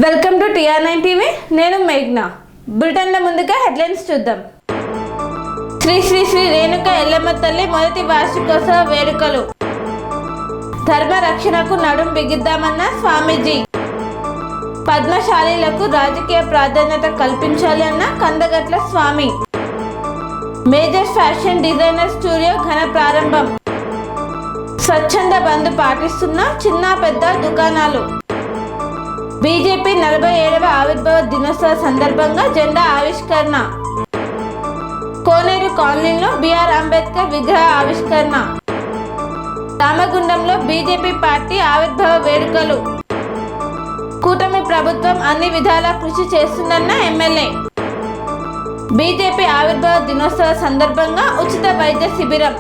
Welcome to TR9 TV. నేను మేఘ్నా. బులెటిన్ల ముందుగా headlines చూద్దాం. శ్రీ శ్రీ శ్రీ రేణుక ఎల్లమ్మ తల్లి మొదటి వార్షికోత్సవ వేడుకలు. ధర్మ రక్షణకు నడుం బిగిద్దామన్న స్వామీజీ. పద్మశాలీలకు రాజకీయ ప్రాధాన్యత కల్పించాలి అన్న కందగట్ల స్వామి. మేజర్ ఫ్యాషన్ డిజైనర్ స్టూడియో ఘన ప్రారంభం. స్వచ్ఛంద బంద్ పాటిస్తున్న చిన్న పెద్ద దుకాణాలు. బీజేపీ 47వ ఆవిర్భావ దినోత్సవ సందర్భంగా జెండా ఆవిష్కరణ. కోనేరు కాలనీలో BR అంబేద్కర్ విగ్రహ ఆవిష్కరణ. రామగుండంలో బీజేపీ పార్టీ ఆవిర్భావ వేడుకలు. కూటమి ప్రభుత్వం అన్ని విధాలా కృషి చేస్తుందన్న ఎమ్మెల్యే. బీజేపీ ఆవిర్భావ దినోత్సవ సందర్భంగా ఉచిత వైద్య శిబిరం.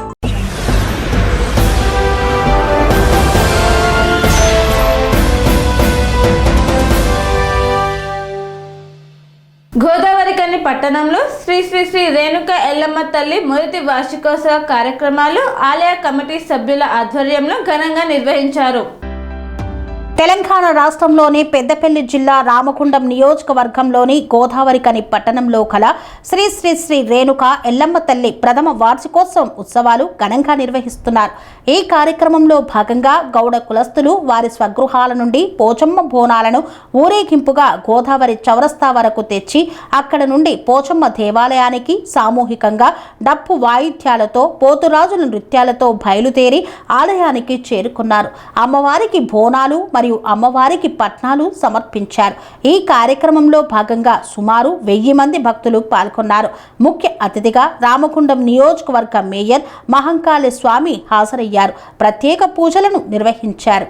గోదావరికని పట్టణంలో శ్రీ శ్రీ శ్రీ రేణుక ఎల్లమ్మ తల్లి మొదటి వార్షికోత్సవ కార్యక్రమాలు ఆలయ కమిటీ సభ్యుల ఆధ్వర్యంలో ఘనంగా నిర్వహించారు. తెలంగాణ రాష్ట్రంలోని పెద్దపల్లి జిల్లా రామగుండం నియోజకవర్గంలోని గోదావరికని పట్టణంలో కల శ్రీ శ్రీ శ్రీ రేణుక ఎల్లమ్మ తల్లి ప్రథమ వార్షికోత్సవం ఉత్సవాలు ఘనంగా నిర్వహిస్తున్నారు. ఈ కార్యక్రమంలో భాగంగా గౌడ కులస్తులు వారి స్వగృహాల నుండి పోచమ్మ బోనాలను ఊరేగింపుగా గోదావరి చౌరస్తా వరకు తెచ్చి అక్కడ నుండి పోచమ్మ దేవాలయానికి సామూహికంగా డప్పు వాయిద్యాలతో పోతురాజుల నృత్యాలతో బయలుదేరి ఆలయానికి చేరుకున్నారు. అమ్మవారికి బోనాలు మరియు అమ్మవారికి పట్నాలు సమర్పించారు. ఈ కార్యక్రమంలో భాగంగా సుమారు 1000 మంది భక్తులు పాల్గొన్నారు. ముఖ్య అతిథిగా రామగుండం నియోజకవర్గ మేయర్ మహంకాళి స్వామి హాజరయ్యారు. ప్రత్యేక పూజలను నిర్వహించారు.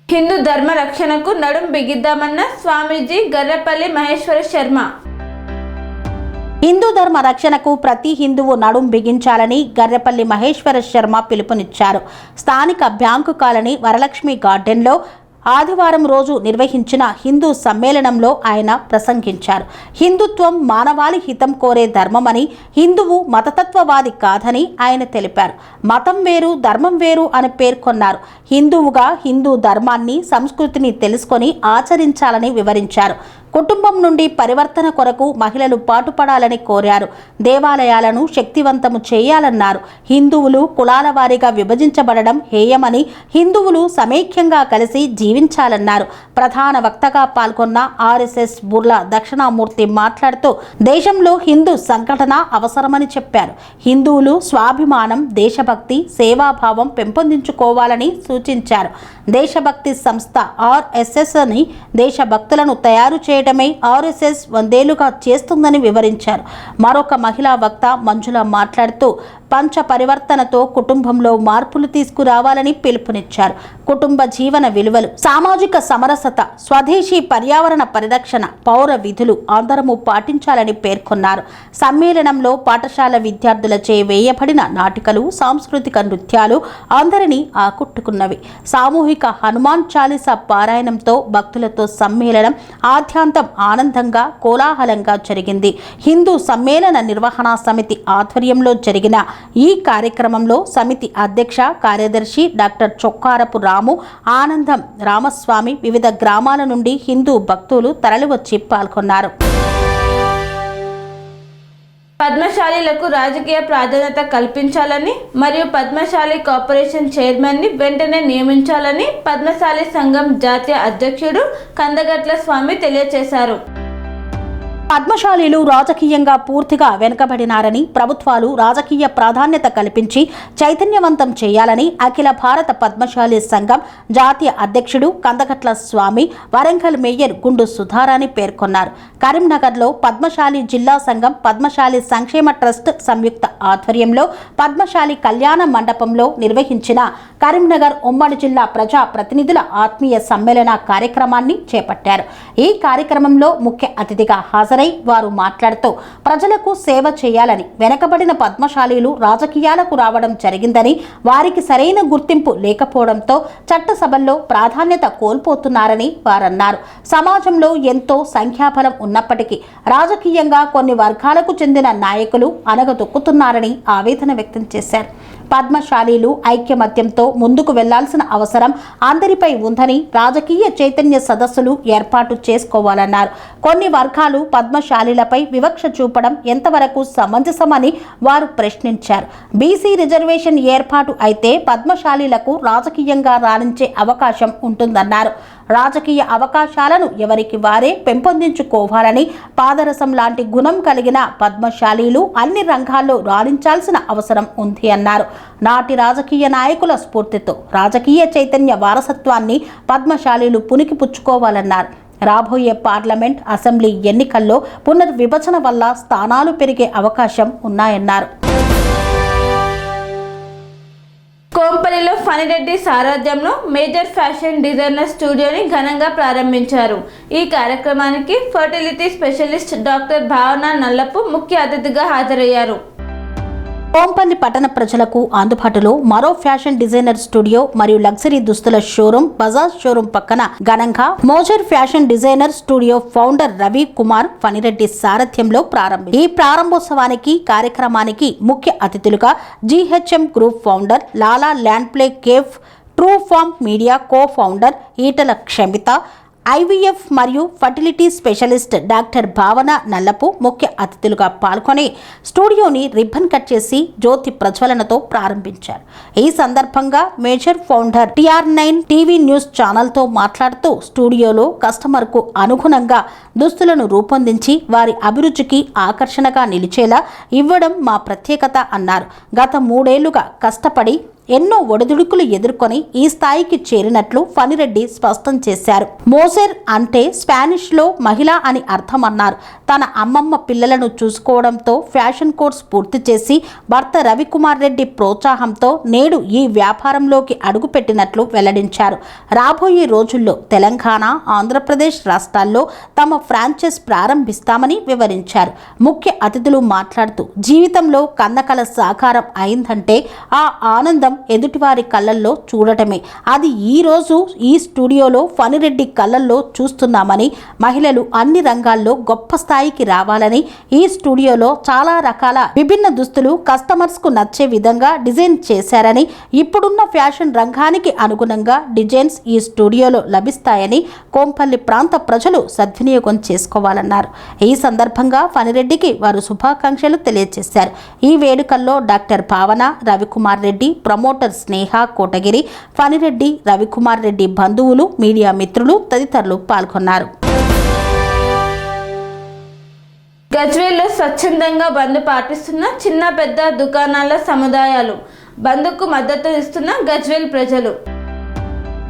హిందూ ధర్మ రక్షణకు నడుం బిగిద్దామన్న స్వామీజీ గర్రెపల్లి మహేశ్వర శర్మ. హిందూ ధర్మ రక్షణకు ప్రతి హిందువు నడుం బిగించాలని గర్రెపల్లి మహేశ్వర శర్మ పిలుపునిచ్చారు. స్థానిక బ్యాంకు కాలనీ వరలక్ష్మి గార్డెన్లో ఆదివారం రోజు నిర్వహించిన హిందూ సమ్మేళనంలో ఆయన ప్రసంగించారు. హిందుత్వం మానవాళి హితం కోరే ధర్మమని, హిందువు మతతత్వవాది కాదని ఆయన తెలిపారు. మతం వేరు ధర్మం వేరు అని పేర్కొన్నారు. హిందువుగా హిందూ ధర్మాన్ని సంస్కృతిని తెలుసుకొని ఆచరించాలని వివరించారు. కుటుంబం నుండి పరివర్తన కొరకు మహిళలు పాటుపడాలని కోరారు. దేవాలయాలను శక్తివంతము చేయాలన్నారు. హిందువులు కులాల వారీగా విభజించబడడం హేయమని, హిందువులు సమైక్యంగా కలిసి జీవించాలన్నారు. ప్రధాన వక్తగా పాల్గొన్న RSS బుర్లా దక్షిణామూర్తి మాట్లాడుతూ దేశంలో హిందూ సంఘటన అవసరమని చెప్పారు. హిందువులు స్వాభిమానం, దేశభక్తి, సేవాభావం పెంపొందించుకోవాలని సూచించారు. దేశభక్తి సంస్థ RSSని దేశభక్తులను తయారు చేయడమే RSS 100 ఏళ్లుగా చేస్తుందని వివరించారు. మరొక మహిళా వక్త మంజుల మాట్లాడుతూ పంచ పరివర్తనతో కుటుంబంలో మార్పులు తీసుకురావాలని పిలుపునిచ్చారు. కుటుంబ జీవన విలువలు, సామాజిక సమరసత, స్వదేశీ పర్యావరణ పరిరక్షణ, పౌర విధులు అందరము పాటించాలని పేర్కొన్నారు. సమ్మేళనంలో పాఠశాల విద్యార్థులచే వేయబడిన నాటికలు, సాంస్కృతిక నృత్యాలు అందరినీ ఆకట్టుకున్నవి. సామూహిక హనుమాన్ చాలీసా పారాయణంతో భక్తులతో సమ్మేళనం ఆద్యాంతం ఆనందంగా కోలాహలంగా జరిగింది. హిందూ సమ్మేళన నిర్వహణ సమితి ఆధ్వర్యంలో జరిగిన ఈ కార్యక్రమంలో సమితి అధ్యక్ష కార్యదర్శి డాక్టర్ చొక్కారపు రాము, ఆనందం రామస్వామి, వివిధ గ్రామాల నుండి హిందూ భక్తులు తరలివచ్చి పాల్గొన్నారు. పద్మశాలీలకు రాజకీయ ప్రాధాన్యత కల్పించాలని మరియు పద్మశాలి కార్పొరేషన్ చైర్మన్ని వెంటనే నియమించాలని పద్మశాలి సంఘం జాతీయ అధ్యక్షుడు కందగట్ల స్వామి తెలియజేశారు. పద్మశాలీలు రాజకీయంగా పూర్తిగా వెనుకబడినారని, ప్రభుత్వాలు రాజకీయ ప్రాధాన్యత కల్పించి చైతన్యవంతం చేయాలని అఖిల భారత పద్మశాలి సంఘం జాతీయ అధ్యక్షుడు కందగట్ల స్వామి వరంగల్ మేయర్ గుండు సుధారాణి పేర్కొన్నారు. కరీంనగర్లో పద్మశాలి జిల్లా సంఘం పద్మశాలి సంక్షేమ ట్రస్ట్ సంయుక్త ఆధ్వర్యంలో పద్మశాలి కళ్యాణ మండపంలో నిర్వహించిన కరీంనగర్ ఉమ్మడి జిల్లా ప్రజా ప్రతినిధుల ఆత్మీయ సమ్మేళన కార్యక్రమాన్ని చేపట్టారు. ఈ కార్యక్రమంలో ముఖ్య అతిథిగా హాజరై వారు మాట్లాడుతూ ప్రజలకు సేవ చేయాలని, వెనకబడిన పద్మశాలీలు రాజకీయాలకు రావడం జరిగిందని, వారికి సరైన గుర్తింపు లేకపోవడంతో చట్టసభల్లో ప్రాధాన్యత కోల్పోతున్నారని వారన్నారు. సమాజంలో ఎంతో సంఖ్యాబలం ఉన్నప్పటికీ రాజకీయంగా కొన్ని వర్గాలకు చెందిన నాయకులు అణగదొక్కుతున్నారని ఆవేదన వ్యక్తం చేశారు. పద్మశాలీలు ఐక్యమత్యంతో ముందుకు వెళ్లాల్సిన అవసరం అందరిపై ఉందని, రాజకీయ చైతన్య సదస్సులు ఏర్పాటు చేసుకోవాలన్నారు. కొన్ని వర్గాలు పద్మశాలీలపై వివక్ష చూపడం ఎంతవరకు సమంజసమని వారు ప్రశ్నించారు. బీసీ రిజర్వేషన్ ఏర్పాటు అయితే పద్మశాలీలకు రాజకీయంగా రాణించే అవకాశం ఉంటుందన్నారు. రాజకీయ అవకాశాలను ఎవరికి వారే పెంపొందించుకోవాలని, పాదరసం లాంటి గుణం కలిగిన పద్మశాలీలు అన్ని రంగాల్లో రాణించాల్సిన అవసరం ఉంది అన్నారు. నాటి రాజకీయ నాయకుల స్ఫూర్తితో రాజకీయ చైతన్య వారసత్వాన్ని పద్మశాలీలు పుణికిపుచ్చుకోవాలన్నారు. రాబోయే పార్లమెంట్, అసెంబ్లీ ఎన్నికల్లో పునర్విభజన వల్ల స్థానాలు పెరిగే అవకాశం ఉన్నాయన్నారు. కోంపల్లిలో ఫణిరెడ్డి సారథ్యంలో మేజర్ ఫ్యాషన్ డిజైనర్ స్టూడియోని ఘనంగా ప్రారంభించారు. ఈ కార్యక్రమానికి fertility specialist doctor Bhavana Nallapu ముఖ్య అతిథిగా హాజరయ్యారు. కోంపల్లి పట్టణ ప్రజలకు అందుబాటులో మరో ఫ్యాషన్ డిజైనర్ స్టూడియో మరియు లగ్జరీ దుస్తుల షోరూమ్ బజాజ్ షోరూమ్ పక్కన ఘనంగా మోజర్ fashion designer studio founder Ravi Kumar Phanireddy సారథ్యంలో ఈ ప్రారంభోత్సవానికి కార్యక్రమానికి ముఖ్య అతిథులుగా GHM group founder lala land play cafe, true farm media co founder Etela Kshamitha, IVF మరియు fertility specialist doctor Bhavana Nallapu ముఖ్య అతిథులుగా పాల్గొని స్టూడియోని రిబ్బన్ కట్ చేసి జ్యోతి ప్రజ్వలనతో ప్రారంభించారు. ఈ సందర్భంగా major founder TR9 TV news ఛానల్తో మాట్లాడుతూ స్టూడియోలో కస్టమర్కు అనుగుణంగా దుస్తులను రూపొందించి వారి అభిరుచికి ఆకర్షణగా నిలిచేలా ఇవ్వడం మా ప్రత్యేకత అన్నారు. గత 3 ఏళ్లుగా కష్టపడి ఎన్నో ఒడిదుడుకులు ఎదుర్కొని ఈ స్థాయికి చేరినట్లు ఫణిరెడ్డి స్పష్టం చేశారు. మోజెర్ అంటే స్పానిష్లో మహిళ అని అర్థం అన్నారు. తన అమ్మమ్మ పిల్లలను చూసుకోవడంతో ఫ్యాషన్ కోర్స్ పూర్తి చేసి భర్త రవికుమార్ రెడ్డి ప్రోత్సాహంతో నేడు ఈ వ్యాపారంలోకి అడుగుపెట్టినట్లు వెల్లడించారు. రాబోయే రోజుల్లో తెలంగాణ, ఆంధ్రప్రదేశ్ రాష్ట్రాల్లో తమ ఫ్రాంచైజ్ ప్రారంభిస్తామని వివరించారు. ముఖ్య అతిథులు మాట్లాడుతూ జీవితంలో కన్నకల సాకారం అయిందంటే ఆ ఆనందం ఎదుటివారి కళ్ళల్లో చూడటమే. అది ఈ రోజు ఈ స్టూడియోలో ఫణిరెడ్డి కళ్ళల్లో చూస్తున్నామని, మహిళలు అన్ని రంగాల్లో గొప్ప స్థాయికి రావాలని ఈ స్టూడియోలో చాలా రకాల విభిన్న దుస్తులు కస్టమర్స్ కు నచ్చే విధంగా డిజైన్ చేశారని, ఇప్పుడున్న ఫ్యాషన్ రంగానికి అనుగుణంగా డిజైన్స్ ఈ స్టూడియోలో లభిస్తాయని కోంపల్లి ప్రాంత ప్రజలు సద్వినియోగం చేసుకోవాలన్నారు. ఈ సందర్భంగా ఫణిరెడ్డికి వారు శుభాకాంక్షలు తెలియజేశారు. ఈ వేడుకల్లో డాక్టర్ భావన, రవికుమార్ రెడ్డి, ప్రమోటర్ స్నేహ కోటగిరి, ఫణిరెడ్డి, రవికుమార్ రెడ్డి బంధువులు, మీడియా మిత్రులు తదితరులు పాల్గొన్నారు. గజ్వేల్లో స్వచ్ఛందంగా బంద్ పాటిస్తున్న చిన్న పెద్ద దుకాణాల సముదాయాలు, బంద్కు మద్దతు ఇస్తున్న గజ్వేల్ ప్రజలు.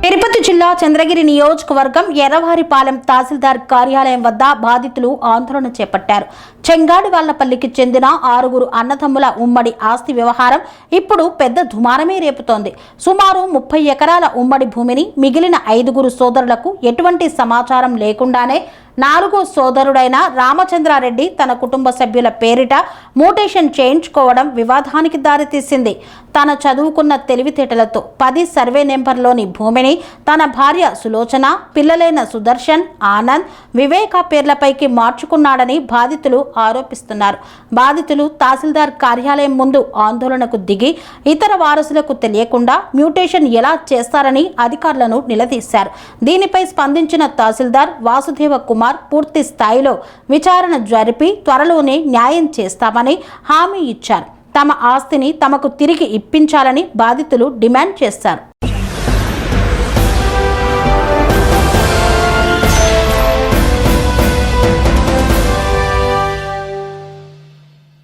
తిరుపతి జిల్లా చంద్రగిరి నియోజకవర్గం ఎర్రవారిపాలెం తహసీల్దార్ కార్యాలయం వద్ద బాధితులు ఆందోళన చేపట్టారు. చెంగాడివాళ్లపల్లికి చెందిన 6 అన్నదమ్ముల ఉమ్మడి ఆస్తి వ్యవహారం ఇప్పుడు పెద్ద దుమారమే రేపుతోంది. సుమారు 30 ఎకరాల ఉమ్మడి భూమిని మిగిలిన 5 సోదరులకు ఎటువంటి సమాచారం లేకుండానే 4వ సోదరుడైన రామచంద్రారెడ్డి తన కుటుంబ సభ్యుల పేరిట మ్యూటేషన్ చేయించుకోవడం వివాదానికి దారితీసింది. తన చదువుకున్న తెలివితేటలతో 10 సర్వే నెంబర్లోని భూమిని తన భార్య సులోచన, పిల్లలైన సుదర్శన్, ఆనంద్, వివేక పేర్లపైకి మార్చుకున్నాడని బాధితులు ఆరోపిస్తున్నారు. బాధితులు తహసీల్దార్ కార్యాలయం ముందు ఆందోళనకు దిగి ఇతర వారసులకు తెలియకుండా మ్యూటేషన్ ఎలా చేస్తారని అధికారులను నిలదీశారు. దీనిపై స్పందించిన తహసీల్దార్ వాసుదేవ కుమార్ పూర్తి స్థాయిలో విచారణ జరిపి త్వరలోనే న్యాయం చేస్తామని హామీ ఇచ్చారు. తమ ఆస్తిని తమకు తిరిగి ఇప్పించాలని బాధితులు డిమాండ్ చేశారు.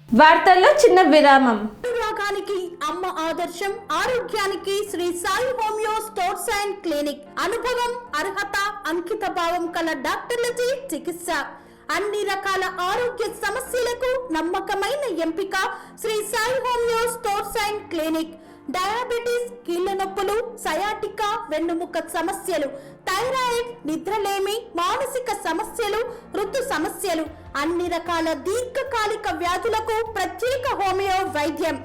వార్తల్లో చిన్న విరామం. రోగానికి అమ్మ ఆదర్శం, ఆరోగ్యానికి Shri Sai homeo stores and clinic. అనుభవం, అర్హత, అంకిత భావం కల డాక్టర్లచే చికిత్స. అన్ని రకాల ఆరోగ్య సమస్యలకు నమ్మకమైన ఎంపిక Shri Sai homeo stores and clinic. Diabetes, కీళ్ల నొప్పులు, సయాటికా, వెన్నుముక సమస్యలు, థైరాయిడ్, నిద్రలేమి, మానసిక సమస్యలు, ఋతు సమస్యలు, అన్ని రకాల దీర్ఘకాలిక వ్యాధులకు ప్రత్యేక హోమియో వైద్యం.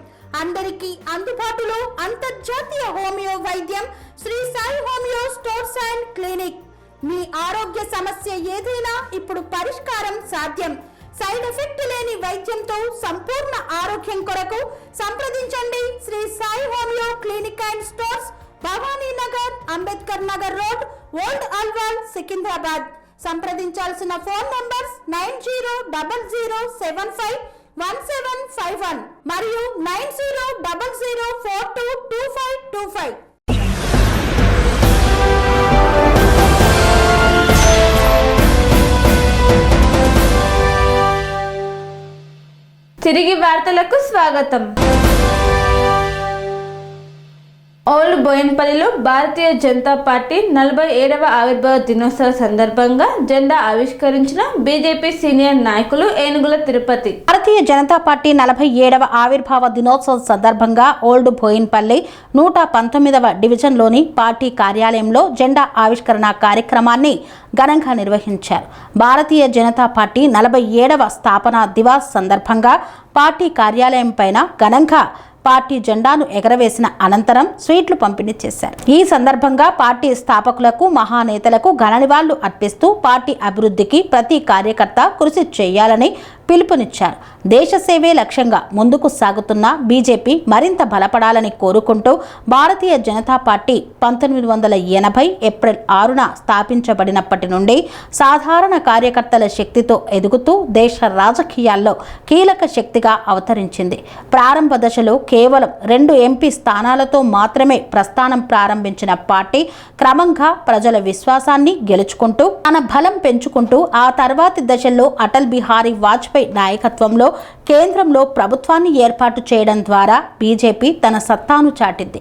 అందరికీ అందుబాటులో అంతర్జాతీయ హోమియో వైద్యం Sri Sai homeo stores and clinic. మీ ఆరోగ్య సమస్య ఏదైనా ఇప్పుడు పరిష్కారం సాధ్యం. సైడ్ ఎఫెక్ట్ లేని వైద్యంతో సంపూర్ణ ఆరోగ్యం కొరకు సంప్రదించండి Sri Sai homeo clinic and stores, Bhavani Nagar, Ambedkar Nagar road, old Alwal, Secunderabad. సంప్రదించాల్సిన ఫోన్ నంబర్స్ 9000751751 మరియు 9000422525. తిరిగి వార్తలకు స్వాగతం. ఓల్డ్ బోయిన్పల్లిలో భారతీయ జనతా పార్టీ 47వ ఆవిర్భావ దినోత్సవ సందర్భంగా జెండా ఆవిష్కరించిన బీజేపీ సీనియర్ నాయకులు ఏనుగుల తిరుపతి. భారతీయ జనతా పార్టీ 47వ ఆవిర్భావ దినోత్సవం సందర్భంగా ఓల్డ్ బోయిన్పల్లి 119వ డివిజన్లోని పార్టీ కార్యాలయంలో జెండా ఆవిష్కరణ కార్యక్రమాన్ని ఘనంగా నిర్వహించారు. భారతీయ జనతా పార్టీ 47వ స్థాపన దివాస్ సందర్భంగా పార్టీ కార్యాలయం పైన ఘనంగా పార్టీ జెండాను ఎగరవేసిన అనంతరం స్వీట్లు పంపిణీ చేశారు. ఈ సందర్భంగా పార్టీ స్థాపకులకు, మహానేతలకు ఘన నివాళులు అర్పిస్తూ పార్టీ అభివృద్ధికి ప్రతి కార్యకర్త కృషి చేయాలని పిలుపునిచ్చారు. దేశ సేవే లక్ష్యంగా ముందుకు సాగుతున్న బీజేపీ మరింత బలపడాలని కోరుకుంటూ భారతీయ జనతా పార్టీ 1980 ఏప్రిల్ 6న స్థాపించబడినప్పటి నుండి సాధారణ కార్యకర్తల శక్తితో ఎదుగుతూ దేశ రాజకీయాల్లో కీలక శక్తిగా అవతరించింది. ప్రారంభ దశలో కేవలం 2 ఎంపీ స్థానాలతో మాత్రమే ప్రస్థానం ప్రారంభించిన పార్టీ క్రమంగా ప్రజల విశ్వాసాన్ని గెలుచుకుంటూ తన బలం పెంచుకుంటూ ఆ తర్వాతి దశల్లో అటల్ బిహారీ వాజ్పేయి నాయకత్వంలో కేంద్రంలో ప్రభుత్వాన్ని ఏర్పాటు చేయడం ద్వారా బీజేపీ తన సత్తాను చాటింది.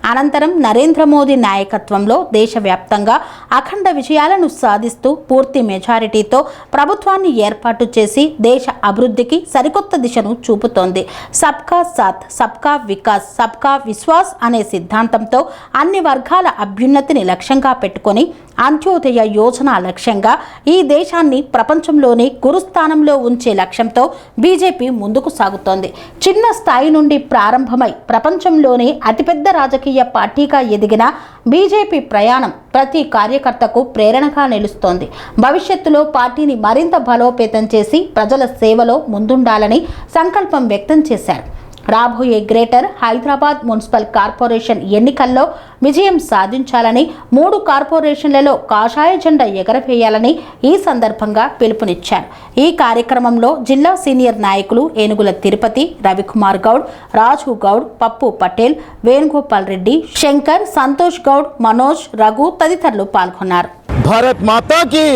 అనంతరం నరేంద్ర మోదీ నాయకత్వంలో దేశవ్యాప్తంగా అఖండ విజయాలను సాధిస్తూ పూర్తి మెజారిటీతో ప్రభుత్వాన్ని ఏర్పాటు చేసి దేశ అభివృద్ధికి సరికొత్త దిశను చూపుతోంది. సబ్కా సాథ్, సబ్కా వికాస్, సబ్కా విశ్వాస్ అనే సిద్ధాంతంతో అన్ని వర్గాల అభ్యున్నతిని లక్ష్యంగా పెట్టుకొని అంత్యోదయ యోజన లక్ష్యంగా ఈ దేశాన్ని ప్రపంచంలోని గురుస్థానంలో ఉంచే లక్ష్యంతో బీజేపీ ముందుకు సాగుతోంది. చిన్న స్థాయి నుండి ప్రారంభమై ప్రపంచంలోనే అతిపెద్ద రాజకీయ పార్టీగా ఎదిగిన బీజేపీ ప్రయాణం ప్రతి కార్యకర్తకు ప్రేరణగా నిలుస్తోంది. భవిష్యత్తులో పార్టీని మరింత బలోపేతం చేసి ప్రజల సేవలో ముందుండాలని సంకల్పం వ్యక్తం చేశారు. రాబోయే గ్రేటర్ హైదరాబాద్ మున్సిపల్ కార్పొరేషన్ ఎన్నికల్లో విజయం సాధించాలని 3 కార్పొరేషన్లలో కాషాయ జెండా ఎగరవేయాలని ఈ సందర్భంగా పిలుపునిచ్చారు. ఈ కార్యక్రమంలో జిల్లా సీనియర్ నాయకులు ఏనుగుల తిరుపతి, రవికుమార్ గౌడ్, రాజు గౌడ్, పప్పు పటేల్, వేణుగోపాల్ రెడ్డి, శంకర్, సంతోష్ గౌడ్, మనోజ్, రఘు తదితరులు పాల్గొన్నారు. భారత్ మాతా కీ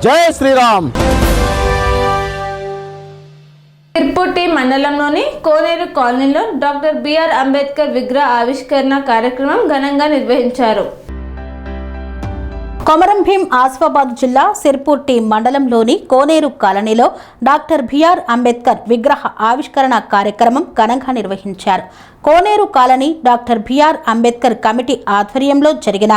జై శ్రీరామ్. తిరుపతి మండలంలోని కోనేరు కాలనీలో డాక్టర్ బిఆర్ అంబేద్కర్ విగ్రహ ఆవిష్కరణ కార్యక్రమం ఘనంగా నిర్వహించారు. కొమరం భీం ఆసిఫాబాద్ జిల్లా సిర్పూర్ టీ మండలంలోని కోనేరు కాలనీలో డాక్టర్ బిఆర్ అంబేద్కర్ విగ్రహ ఆవిష్కరణ కార్యక్రమం ఘనంగా నిర్వహించారు. Koneru colony doctor BR Ambedkar committee ఆధ్వర్యంలో జరిగిన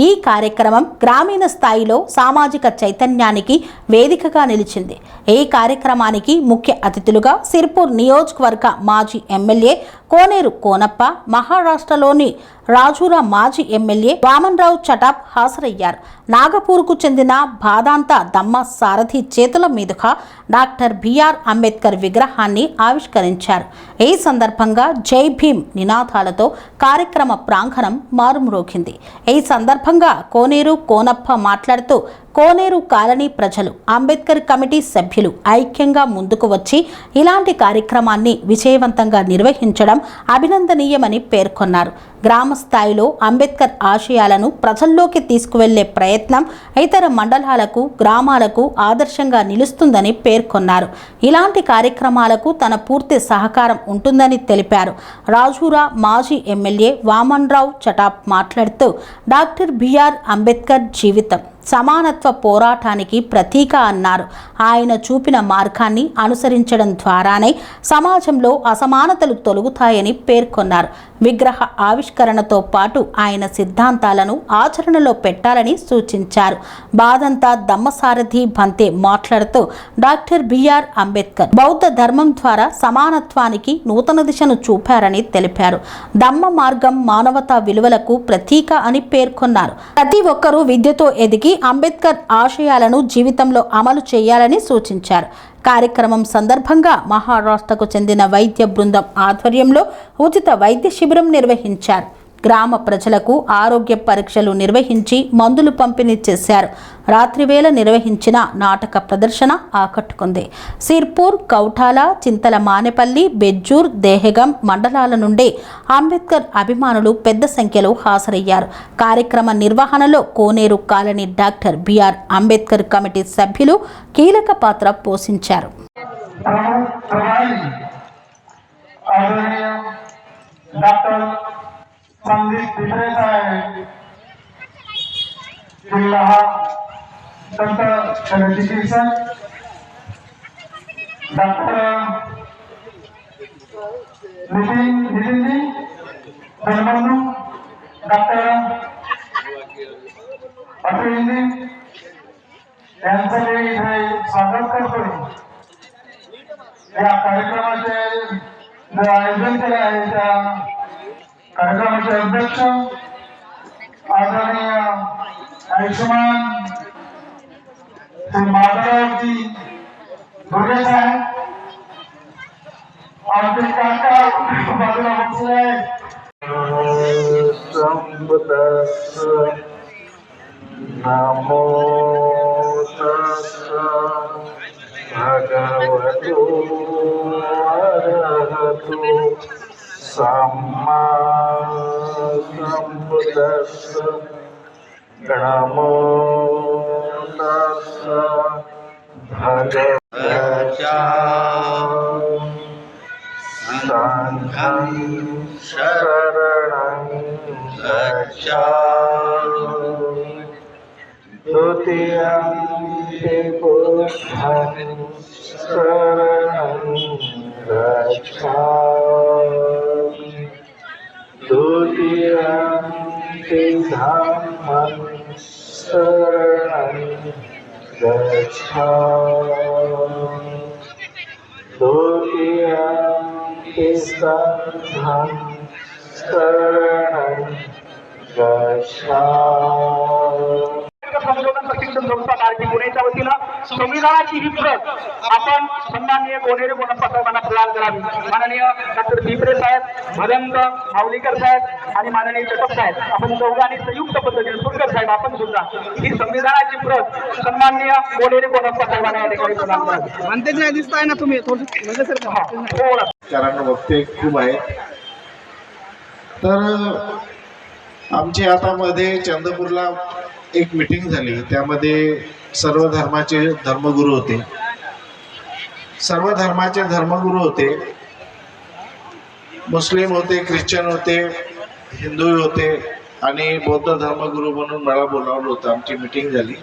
ఈ కార్యక్రమం గ్రామీణ స్థాయిలో సామాజిక చైతన్యానికి వేదికగా నిలిచింది. ఈ కార్యక్రమానికి ముఖ్య అతిథులుగా సిర్పూర్ నియోజకవర్గ మాజీ ఎమ్మెల్యే కోనేరు కోనప్ప, మహారాష్ట్రలోని రాజురా మాజీ ఎమ్మెల్యే వామన్రావు చటాప్ హాజరయ్యారు. నాగపూర్కు చెందిన బాదాంత దమ్మ సారథి చేతుల మీదుగా డాక్టర్ బిఆర్ అంబేద్కర్ విగ్రహాన్ని ఆవిష్కరించారు. ఈ సందర్భంగా జై భీమ్ నినాదాలతో కార్యక్రమ ప్రాంగణం మారుమ్రోగింది. ఈ సందర్భంగా కోనేరు కోనప్ప మాట్లాడుతూ కోనేరు కాలనీ ప్రజలు, అంబేద్కర్ కమిటీ సభ్యులు ఐక్యంగా ముందుకు వచ్చి ఇలాంటి కార్యక్రమాన్ని విజయవంతంగా నిర్వహించడం అభినందనీయమని పేర్కొన్నారు. గ్రామ స్థాయిలో అంబేద్కర్ ఆశయాలను ప్రజల్లోకి తీసుకువెళ్లే ప్రయత్నం ఇతర మండలాలకు, గ్రామాలకు ఆదర్శంగా నిలుస్తుందని పేర్కొన్నారు. ఇలాంటి కార్యక్రమాలకు తన పూర్తి సహకారం ఉంటుందని తెలిపారు. రాజురా మాజీ ఎమ్మెల్యే వామన్రావు చటాప్ మాట్లాడుతూ డాక్టర్ బిఆర్ అంబేద్కర్ జీవితం సమానత్వ పోరాటానికి ప్రతీక అన్నారు. ఆయన చూపిన మార్గాన్ని అనుసరించడం ద్వారానే సమాజంలో అసమానతలు తొలగుతాయని పేర్కొన్నారు. విగ్రహ ఆవిష్కరణతో పాటు ఆయన సిద్ధాంతాలను ఆచరణలో పెట్టాలని సూచించారు. బాదంతా దమ్మసారథి బంతే మాట్లాడుతూ డాక్టర్ బిఆర్ అంబేద్కర్ బౌద్ధ ధర్మం ద్వారా సమానత్వానికి నూతన దిశను చూపారని తెలిపారు. దమ్మ మార్గం మానవతా విలువలకు ప్రతీక అని పేర్కొన్నారు. ప్రతి ఒక్కరూ విద్యతో ఎదిగి అంబేద్కర్ ఆశయాలను జీవితంలో అమలు చేయాలని సూచించారు. కార్యక్రమం సందర్భంగా మహారాష్ట్రకు చెందిన వైద్య బృందం ఆధ్వర్యంలో ఉచిత వైద్య శిబిరం నిర్వహించారు. గ్రామ ప్రజలకు ఆరోగ్య పరీక్షలు నిర్వహించి మందులు పంపిణీ చేశారు. రాత్రివేళ నిర్వహించిన నాటక ప్రదర్శన ఆకట్టుకుంది. సిర్పూర్, కౌఠాల, చింతల మానేపల్లి, బెజ్జూర్, దేహగం మండలాల నుండి అంబేద్కర్ అభిమానులు పెద్ద సంఖ్యలో హాజరయ్యారు. కార్యక్రమ నిర్వహణలో Koneru colony doctor BR Ambedkar committee సభ్యులు కీలక పాత్ర పోషించారు. संदीप पिपरे साहेब जिल्हा दंत चिकित्सक डॉक्टर नितिन जी धर्मनु डॉक्टर अतुल जी यांचं मी इथे स्वागत करतो. या कार्यक्रमाचे जे आयोजन केले आहे त्या कार्यक्रमाचे अध्यक्ष आदरणीय आयुष्मान श्री माधवजी धुरे साहेब और ते काका बाजूला बसले नमो तस्सा भगवतो अरहतो सम्मा संबुद्धस्स नमो तस्सा भगवतो संघं शरणं गच्छामि द्वितीयं बुद्धं शरणं गच्छामि द्वितीयं धम्मं शरणं गच्छामि द्वितीयं संघं शरणं गच्छामि. संशोधन प्रशिक्षण संस्था कार्य पुणेच्या वतीनं संविधानाची ही प्रत आपण सन्माननीय कोनेरे कोनप्पा साहेबांना प्रदान करावी. माननीय डॉक्टर पिपरे साहेब, भदंत माऊलीकर साहेब आणि माननीय चटप साहेब आपण दोघांनी संयुक्त पद्धतीने सुरकर साहेब आपण सुद्धा ही संविधानाची प्रत सन्माननीय कोनेरे कोनप्पा साहेबांना या ठिकाणी प्रदान करावी. म्हणते जे दिसताय ना तुम्ही कारण वक्ते खूप आहेत. तर आमच्या आता मध्ये चंद्रपूरला एक मीटिंग झाली. त्यामध्ये सर्व धर्माचे धर्मगुरू होते. सर्व धर्माचे धर्मगुरू होते. मुस्लिम होते, ख्रिश्चन होते, हिंदू होते, आणि बौद्ध धर्मगुरू म्हणून मला बोलावलं होतं. आमची मीटिंग झाली.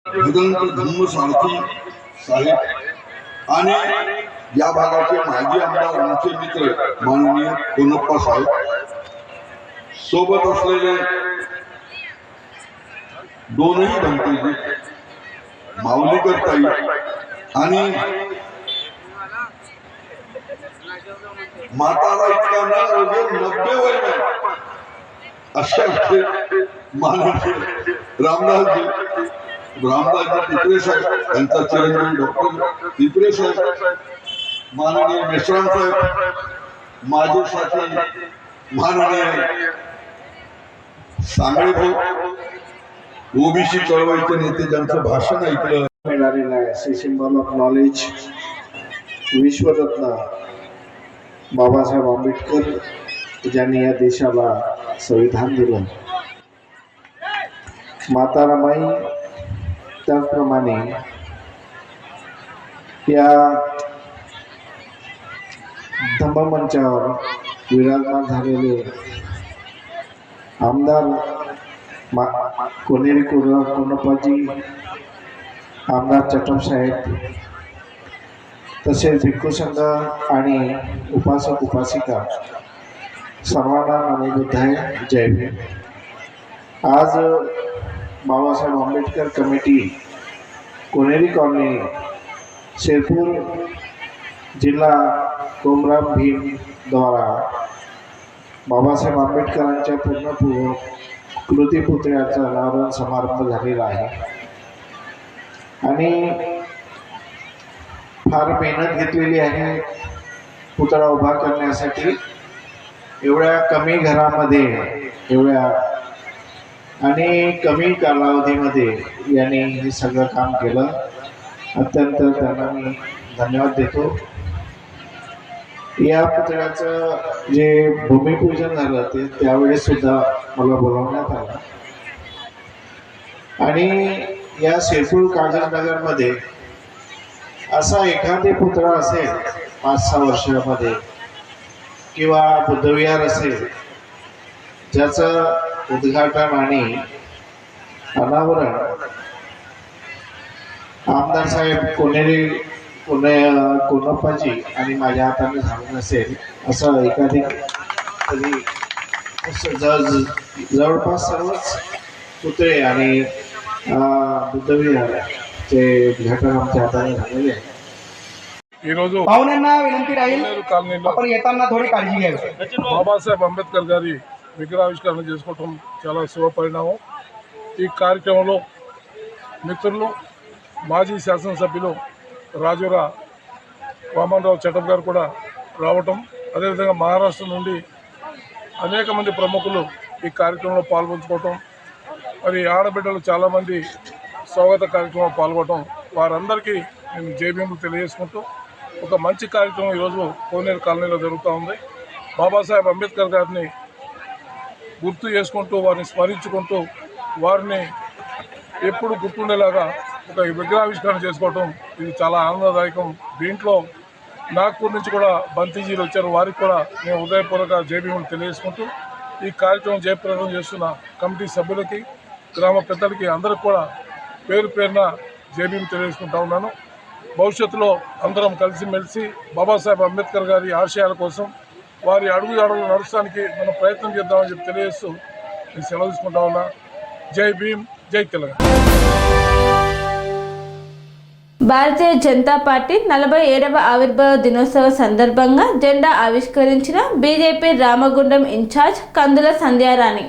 वेदांत धम्म सारथी साहेब आणि या भागाचे माजी आमदार आमचे मित्र माननीय कोनप्पा साहेब, सोबत असलेले दोनही भंतेजी माऊलीकर ताई आणि माताला इतका न 90 वय नाही अशा माननीय रामदासजी टिपरे साहेब, त्यांचा चिरंजीव डॉक्टर टिपरे साहेब, माननीय मेश्राम साहेब, माझे साथी माननीय सांगळे भाऊ, ओबीसी चळवळीचे नेते ज्यांचं भाषण ऐकलं मिळालेलं आहे. सिम्बॉल ऑफ नॉलेज, विश्वरत्न बाबासाहेब आंबेडकर ज्यांनी या देशाला संविधान दिलं. माता रमाई त्याचप्रमाणे या धम्ममंचावर विराजमान झालेले आमदार कोनेरी कोनप्पाजी, आमदार चटम साहेब, तसेच भिक्खू संघ आणि उपासक उपासिका सर्वांना नमोबुद्ध आहे. जय भीम. आज Babasaheb Ambedkar committee Connery colony Sherpur जिल्हा कोमराम भीम द्वारा बाबासाहेब आंबेडकरांच्या पूर्ण कृतीपुतळ्याचा अनावरण समारंभ झालेला आहे आणि फार मेहनत घेतलेली आहे पुतळा उभा करण्यासाठी. एवढ्या कमी घरामध्ये, एवढ्या आणि कमी कालावधीमध्ये यांनी हे सगळं काम केलं. अत्यंत त्यांना मी धन्यवाद देतो. या पुतळ्याचं जे भूमिपूजन झालं ते त्यावेळेस सुद्धा मला बोलावण्यात आलं आणि या शेरपूर काजलनगरमध्ये असा एखादे पुतळा असेल 5-6 वर्षामध्ये किंवा बुद्धविहार असेल ज्याचं उद्घाटन आणि अनावरण आमदार साहेब कोनप्पाजी आणि माझ्या हाताने झालं नसेल. असं एखादी तरी जवळपास सर्वच पुतळे आणि बुद्धविहारचे उद्घाटन आमच्या हाताने झालेले आहे. ఈరోజు పావునన్నా వినంతి రాయిల్ కాలనీలో అప్పుడు ఏతన్నా థోడి కాळजी घ्यावी. బాబాసాహెబ్ అంబేద్కర్ గారి విగ్రహావిష్కరణ చేసుకోవటం చాలా శుభపరిణామం. ఈ కార్యక్రమంలో మిత్రులు మాజీ శాసనసభ్యులు రాజురా వామనరావు చటప్ గారు కూడా రావటం, అదేవిధంగా మహారాష్ట్ర నుండి అనేక మంది ప్రముఖులు ఈ కార్యక్రమంలో పాల్గొంచుకోవటం, మరి ఆడబిడ్డలు చాలామంది స్వాగత కార్యక్రమంలో పాల్గొనడం, వారందరికీ నేను జైభీములు తెలియజేసుకుంటూ ఒక మంచి కార్యక్రమం ఈరోజు కోనేరు కాలనీలో జరుగుతూ ఉంది. బాబాసాహెబ్ అంబేద్కర్ గారిని గుర్తు చేసుకుంటూ, వారిని స్మరించుకుంటూ, వారిని ఎప్పుడు గుర్తుండేలాగా ఒక విగ్రహావిష్కరణ చేసుకోవటం ఇది చాలా ఆనందదాయకం. దీంట్లో నాగ్పూర్ నుంచి కూడా బంతిజీలు వచ్చారు, వారికి కూడా నేను హృదయపూర్వక జైభీములు తెలియజేసుకుంటూ ఈ కార్యక్రమం జయప్రదం చేస్తున్న కమిటీ సభ్యులకి, గ్రామ పెద్దలకి అందరికి కూడా పేరు పేరున జైభీములు తెలియజేసుకుంటా ఉన్నాను. భవిష్యత్తులో అందరం కలిసిమెలిసి బాబాసాహెబ్ అంబేద్కర్ గారి ఆశయాల కోసం వారి అడుగు నడచడానికి మనం ప్రయత్నం చేద్దామని చెప్పి తెలియజేస్తూ నేను సెలవు తీసుకుంటా ఉన్నా. జై భీమ్, జై తెలంగాణ. భారతీయ జనతా పార్టీ 47వ ఆవిర్భావ దినోత్సవ సందర్భంగా జెండా ఆవిష్కరించిన బీజేపీ రామగుండం ఇన్ఛార్జ్ కందుల సంధ్యారాణి.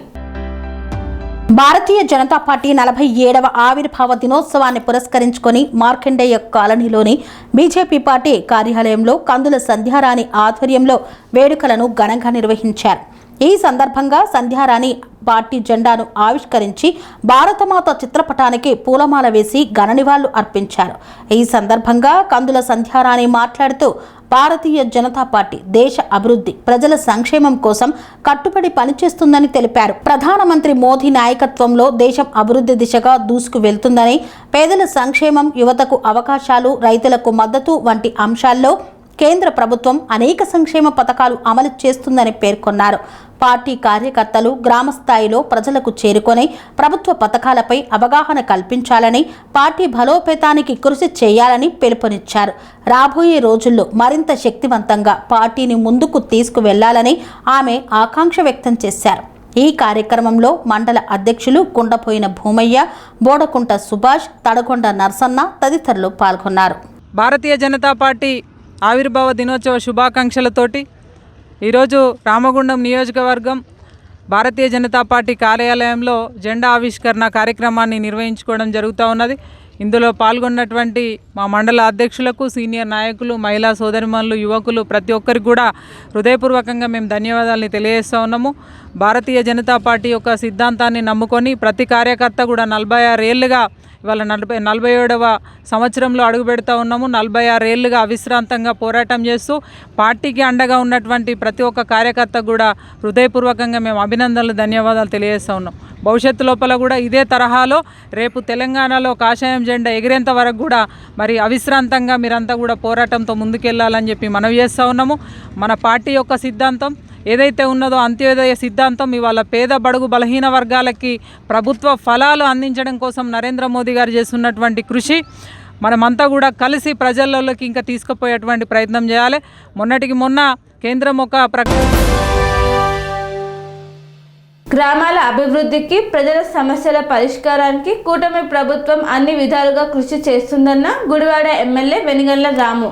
భారతీయ జనతా పార్టీ 47వ ఆవిర్భావ దినోత్సవాన్ని పురస్కరించుకొని మార్కండేయ కాలనీలోని బీజేపీ పార్టీ కార్యాలయంలో కందుల సంధ్యారాణి ఆధ్వర్యంలో వేడుకలను ఘనంగా నిర్వహించారు. ఈ సందర్భంగా సంధ్యారాణి పార్టీ జెండాను ఆవిష్కరించి భారతమాత చిత్రపటానికి పూలమాల వేసి ఘన నివాళులు అర్పించారు. ఈ సందర్భంగా కందుల సంధ్యారాణి మాట్లాడుతూ భారతీయ జనతా పార్టీ దేశ అభివృద్ధి, ప్రజల సంక్షేమం కోసం కట్టుబడి పనిచేస్తుందని తెలిపారు. ప్రధానమంత్రి మోదీ నాయకత్వంలో దేశం అభివృద్ధి దిశగా దూసుకు వెళ్తుందని, పేదల సంక్షేమం, యువతకు అవకాశాలు, రైతులకు మద్దతు వంటి అంశాల్లో కేంద్ర ప్రభుత్వం అనేక సంక్షేమ పథకాలు అమలు చేస్తుందని పేర్కొన్నారు. పార్టీ కార్యకర్తలు గ్రామ స్థాయిలో ప్రజలకు చేరుకొని ప్రభుత్వ పథకాలపై అవగాహన కల్పించాలని, పార్టీ బలోపేతానికి కృషి చేయాలని పిలుపునిచ్చారు. రాబోయే రోజుల్లో మరింత శక్తివంతంగా పార్టీని ముందుకు తీసుకువెళ్లాలని ఆమె ఆకాంక్ష వ్యక్తం చేశారు. ఈ కార్యక్రమంలో మండల అధ్యక్షులు కుండపోయిన భూమయ్య, బోడకుంట సుభాష్, తడగొండ నర్సన్న తదితరులు పాల్గొన్నారు. భారతీయ జనతా పార్టీ ఆవిర్భావ దినోత్సవ శుభాకాంక్షలతోటి ఈరోజు రామగుండం నియోజకవర్గం భారతీయ జనతా పార్టీ కార్యాలయంలో జెండా ఆవిష్కరణ కార్యక్రమాన్ని నిర్వహించుకోవడం జరుగుతూ ఉన్నది. ఇందులో పాల్గొన్నటువంటి మా మండల అధ్యక్షులకు, సీనియర్ నాయకులు, మహిళా సోదరిమణులు, యువకులు ప్రతి ఒక్కరికి కూడా హృదయపూర్వకంగా మేము ధన్యవాదాలని తెలియజేస్తూ ఉన్నాము. భారతీయ జనతా పార్టీ యొక్క సిద్ధాంతాన్ని నమ్ముకొని ప్రతి కార్యకర్త కూడా 46 ఏళ్ళుగా ఇవాళ 47వ సంవత్సరంలో అడుగు పెడతా ఉన్నాము. 46 ఏళ్ళుగా అవిశ్రాంతంగా పోరాటం చేస్తూ పార్టీకి అండగా ఉన్నటువంటి ప్రతి ఒక్క కార్యకర్త కూడా హృదయపూర్వకంగా మేము అభినందనలు, ధన్యవాదాలు తెలియజేస్తూ ఉన్నాం. భవిష్యత్తు లోపల కూడా ఇదే తరహాలో రేపు తెలంగాణలో కాషాయం జెండా ఎగిరేంత వరకు కూడా మరి అవిశ్రాంతంగా మీరంతా కూడా పోరాటంతో ముందుకెళ్లాలని చెప్పి మనవి చేస్తూ ఉన్నాము. మన పార్టీ యొక్క సిద్ధాంతం ఏదైతే ఉన్నదో అంత్యోదయ సిద్ధాంతం ఇవాళ పేద బడుగు బలహీన వర్గాలకి ప్రభుత్వ ఫలాలు అందించడం కోసం నరేంద్ర మోదీ గారు చేస్తున్నటువంటి కృషి మనమంతా కూడా కలిసి ప్రజలలోకి ఇంకా తీసుకుపోయేటువంటి ప్రయత్నం చేయాలి. మొన్నటికి మొన్న కేంద్రం ఒక గ్రామాల అభివృద్ధికి, ప్రజల సమస్యల పరిష్కారానికి కూటమి ప్రభుత్వం అన్ని విధాలుగా కృషి చేస్తుందన్న గుడివాడ ఎమ్మెల్యే వెనిగండ్ల రాము.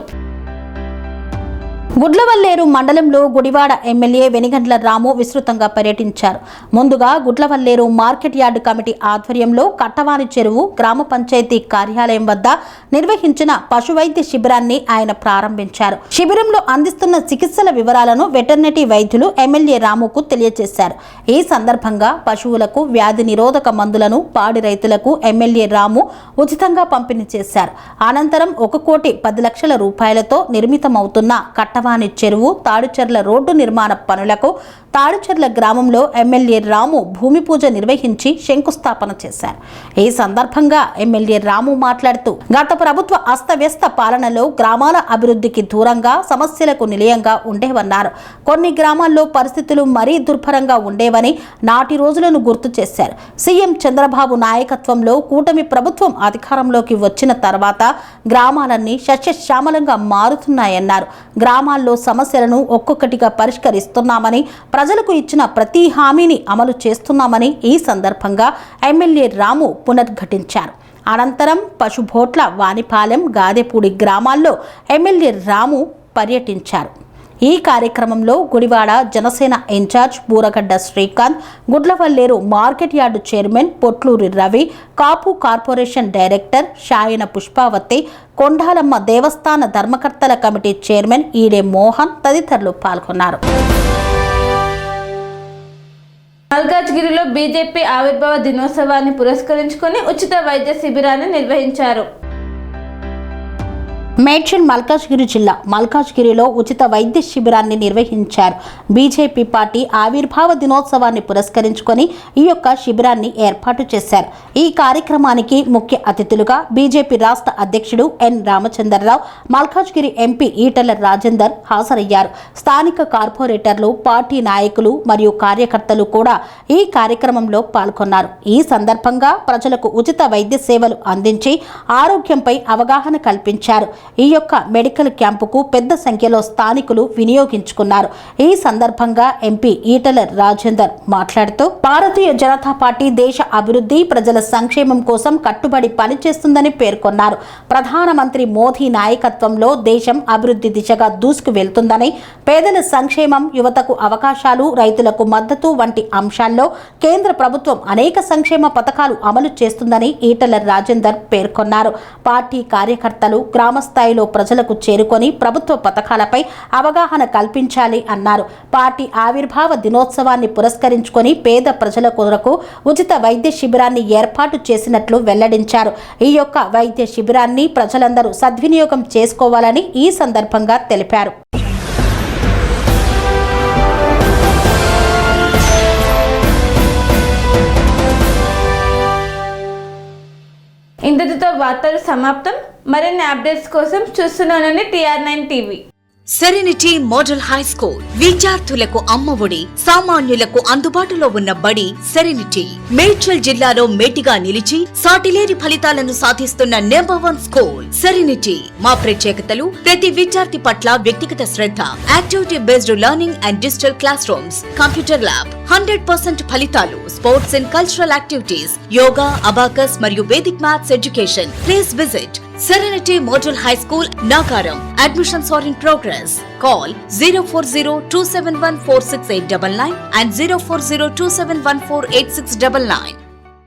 గుడ్లవల్లేరు మండలంలో గుడివాడ ఎమ్మెల్యే వెనిగండ్ల రాము విస్తృతంగా పర్యటించారు. ముందుగా గుడ్లవల్లేరు మార్కెట్ యార్డు కమిటీ ఆధ్వర్యంలో కట్టవాని చెరువు గ్రామ పంచాయతీ కార్యాలయం వద్ద నిర్వహించిన పశువైద్య శిబిరాన్ని ఆయన ప్రారంభించారు. శిబిరంలో అందిస్తున్న చికిత్సల వివరాలను వెటర్నరీ వైద్యులు ఎమ్మెల్యే రాముకు తెలియజేశారు. ఈ సందర్భంగా పశువులకు వ్యాధి నిరోధక మందులను పాడి రైతులకు ఎమ్మెల్యే రాము ఉచితంగా పంపిణీ చేశారు. అనంతరం 1,10,00,000 రూపాయలతో నిర్మితమవుతున్న కట్టవాని చెరువు, తాడుచెర్ల రోడ్డు నిర్మాణ పనులకు తాడుచెర్ల గ్రామంలో ఎమ్మెల్యే రాము భూమి పూజ నిర్వహించి శంకుస్థాపన చేశారు. ఈ సందర్భంగా ఎమ్మెల్యే రాము మాట్లాడుతూ గత ప్రభుత్వ అస్తవ్యస్త పాలనలో గ్రామాల అభివృద్ధికి దూరంగా, సమస్యలకు నిలయంగా ఉండేవన్నారు. కొన్ని గ్రామాల్లో పరిస్థితులు మరీ దుర్భరంగా ఉండేవని నాటి రోజులను గుర్తు చేశారు. సీఎం చంద్రబాబు నాయకత్వంలో కూటమి ప్రభుత్వం అధికారంలోకి వచ్చిన తర్వాత గ్రామాలన్నీ సస్యశ్యామలంగా మారుతున్నాయన్నారు. గ్రామాల్లో సమస్యలను ఒక్కొక్కటిగా పరిష్కరిస్తున్నామని, ప్రజలకు ఇచ్చిన ప్రతి హామీని అమలు చేస్తున్నామని ఈ సందర్భంగా ఎమ్మెల్యే రాము పునర్ఘటించారు. అనంతరం పశుభోట్ల, వానిపాలెం, గాదెపూడి గ్రామాల్లో ఎమ్మెల్యే రాము పర్యటించారు. ఈ కార్యక్రమంలో Gudivada Janasena in charge Buragadda Srikanth, Gudlavalleru market yard chairman Potluri Ravi, Kapu corporation director Shayana Pushpavathi, Kondalamma దేవస్థాన ధర్మకర్తల కమిటీ చైర్మన్ ఈడే మోహన్ తదితరులు పాల్గొన్నారు. మల్కాజ్గిరిలో బీజేపీ ఆవిర్భావ దినోత్సవాన్ని పురస్కరించుకొని ఉచిత వైద్య శిబిరాన్ని నిర్వహించారు. మేడ్చల్ మల్కాజ్గిరి జిల్లా మల్కాజ్గిరిలో ఉచిత వైద్య శిబిరాన్ని నిర్వహించారు. బీజేపీ పార్టీ ఆవిర్భావ దినోత్సవాన్ని పురస్కరించుకొని ఈ యొక్క శిబిరాన్ని ఏర్పాటు చేశారు. ఈ కార్యక్రమానికి ముఖ్య అతిథులుగా బీజేపీ రాష్ట్ర అధ్యక్షుడు ఎన్ రామచంద్రరావు, మల్కాజ్గిరి ఎంపీ ఈటెల రాజేందర్ హాజరయ్యారు. స్థానిక కార్పొరేటర్లు, పార్టీ నాయకులు మరియు కార్యకర్తలు కూడా ఈ కార్యక్రమంలో పాల్గొన్నారు. ఈ సందర్భంగా ప్రజలకు ఉచిత వైద్య సేవలు అందించి ఆరోగ్యంపై అవగాహన కల్పించారు. ఈ యొక్క మెడికల్ క్యాంపుకు పెద్ద సంఖ్యలో స్థానికులు వినియోగించుకున్నారు. ఈ సందర్భంగా ఎంపీ ఈటెల రాజేందర్ మాట్లాడుతూ భారతీయ జనతా పార్టీ దేశ అభివృద్ధి, ప్రజల సంక్షేమం కోసం కట్టుబడి పనిచేస్తుందని పేర్కొన్నారు. ప్రధానమంత్రి మోదీ నాయకత్వంలో దేశం అభివృద్ధి దిశగా దూసుకు వెళ్తుందని, పేదల సంక్షేమం, యువతకు అవకాశాలు, రైతులకు మద్దతు వంటి అంశాల్లో కేంద్ర ప్రభుత్వం అనేక సంక్షేమ పథకాలు అమలు చేస్తుందని ఈటెల రాజేందర్ పేర్కొన్నారు. పార్టీ కార్యకర్తలు గ్రామ స్థాయిలో ప్రజలకు చేరుకొని ప్రభుత్వ పథకాలపై అవగాహన కల్పించాలి అన్నారు. పార్టీ ఆవిర్భావ దినోత్సవాన్ని పురస్కరించుకొని పేద ప్రజల కొరకు ఉచిత వైద్య శిబిరాన్ని ఏర్పాటు చేసినట్లు వెల్లడించారు. ఈ యొక్క వైద్య శిబిరాన్ని ప్రజలందరూ సద్వినియోగం చేసుకోవాలని ఈ సందర్భంగా తెలిపారు. ఇంతటితో వార్తలు సమాప్తం. మరిన్ని అప్డేట్స్ కోసం చూస్తున్నానని TR9 TV. Serenity model high school విద్యార్థులకు అమ్మఒడి, సామాన్యులకు అందుబాటులో ఉన్న బడి సెరెనిటీ. మేడ్చల్ జిల్లాలో మేటిగా నిలిచి సాటిలేని ఫలితాలను సాధిస్తున్న #1 స్కూల్ సెరెనిటీ. మా ప్రత్యేకతలు ప్రతి విద్యార్థి పట్ల వ్యక్తిగత శ్రద్ధ, activity based learning and digital classrooms, computer lab, 100% ఫలితాలు, sports and cultural activities, yoga, abacus మరియు Vedic maths education. Please visit Serenity Model High School, Nagaram. Admissions are in progress. Call 040-271-46899 and 040-271-48699.